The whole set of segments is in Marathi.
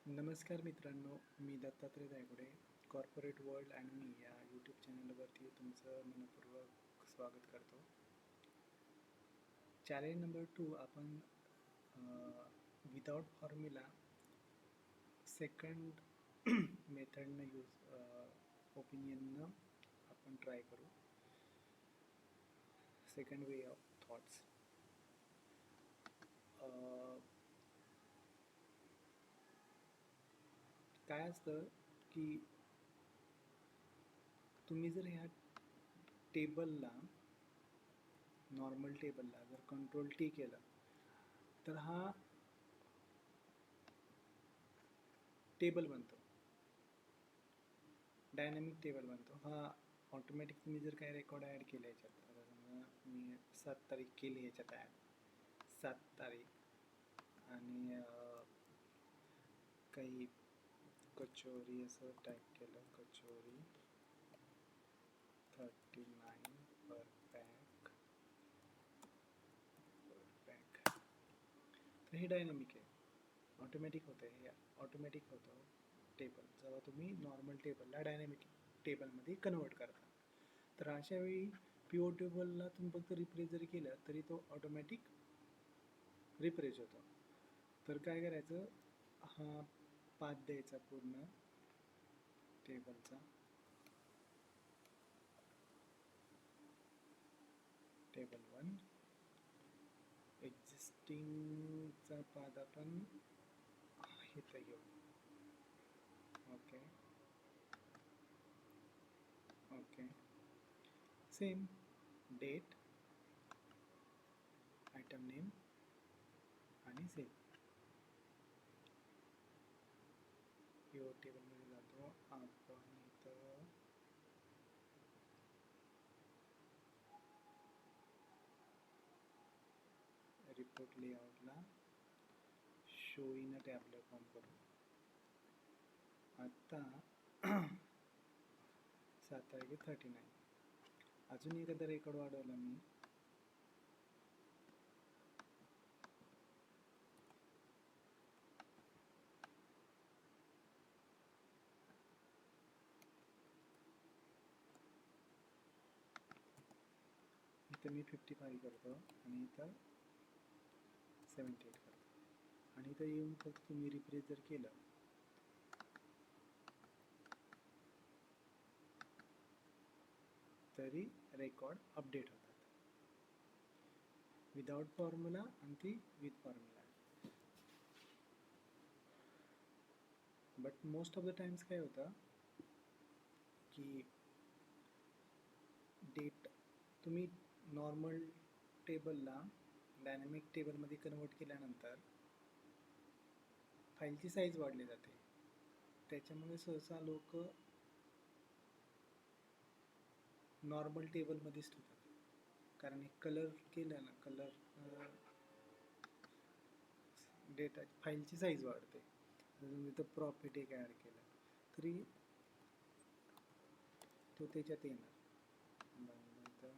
नमस्कार मित्रांनो, मी Dattatray Daygude. Corporate world and मी या यूट्यूब चॅनलवरती तुमचं मनपूर्वक स्वागत करतो. चॅलेंज नंबर 2 आपण विदाउट फॉर्म्युला सेकंड मेथडनं ओपिनियननं आपण ट्राय करू. Second way of thoughts. काय असतं की तुम्ही जर ह्या टेबलला नॉर्मल टेबलला जर कंट्रोल टी केलं तर हा टेबल बनतो, डायनॅमिक टेबल बनतो. हा ऑटोमॅटिक तुम्ही जर काही रेकॉर्ड ॲड केलं याच्यात, आता मी 7 तारीख केली याच्यात ॲड, 7 तारीख आणि काही कचोरी असं टाईप केलं, कचोरी 39 पर पॅक. तर हे डायनॅमिक आहे, ऑटोमॅटिक होतं. हे ऑटोमॅटिक होतं टेबल जेव्हा तुम्ही नॉर्मल टेबलला डायनॅमिक टेबलमध्ये कन्वर्ट करता. तर अशा वेळी पीओ टेबलला तुम्ही फक्त रिप्रेस जरी केलं तरी तो ऑटोमॅटिक रिप्रेस होतो. तर काय करायचं, हा पाथ द्यायचा पूर्ण टेबलचा, टेबल 1 एक्झिस्टिंगचा पाथ आपण इथं घेऊ. Okay okay, same date, item name आणि सेव. पीओ टेबलमध्ये जातो आपण. इथं रिपोर्ट लेआउटला show in a tabular form करू. आता 7 तारीख 39. अजून एखादा रेकॉर्ड वाढवला मी. इथं मी 55 करतो आणि इथं 78 करतो आणि इथं येऊन फक्त तुम्ही रिप्रेस जर केलं तरी रेकॉर्ड अपडेट होतात, विदाउट फॉर्म्युला आणि ती with formula. But most of the times काय होतं की डेट तुम्ही नॉर्मल टेबलला डायनॅमिक टेबलमध्ये कन्वर्ट केल्यानंतर फाईलची साईज वाढली जाते. त्याच्यामुळे सहसा लोक नॉर्मल टेबलमध्येच ठेवतात, कारण एक कलर केलं ना, कलर डेटा फाईलची साईज वाढते. जर तुम्ही इथं प्रॉफिट एक ॲड केलं तरी तो त्याच्यात येणार. इथं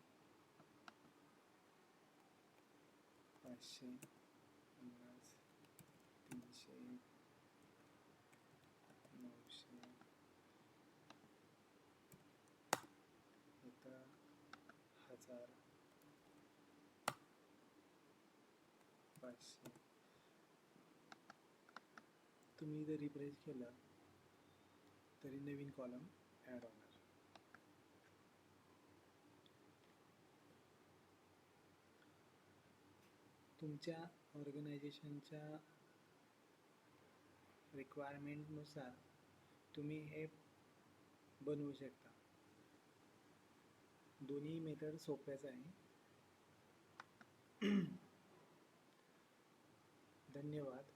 550, 300, 900, इथं 1000, 500. तुम्ही जर रिप्रेस केलं तरी नवीन कॉलम ॲड होणार. तुमच्या ऑर्गनायझेशनच्या रिक्वायरमेंटनुसार तुम्ही हे बनवू शकता. दोन्ही मेथड सोप्याच आहे. धन्यवाद.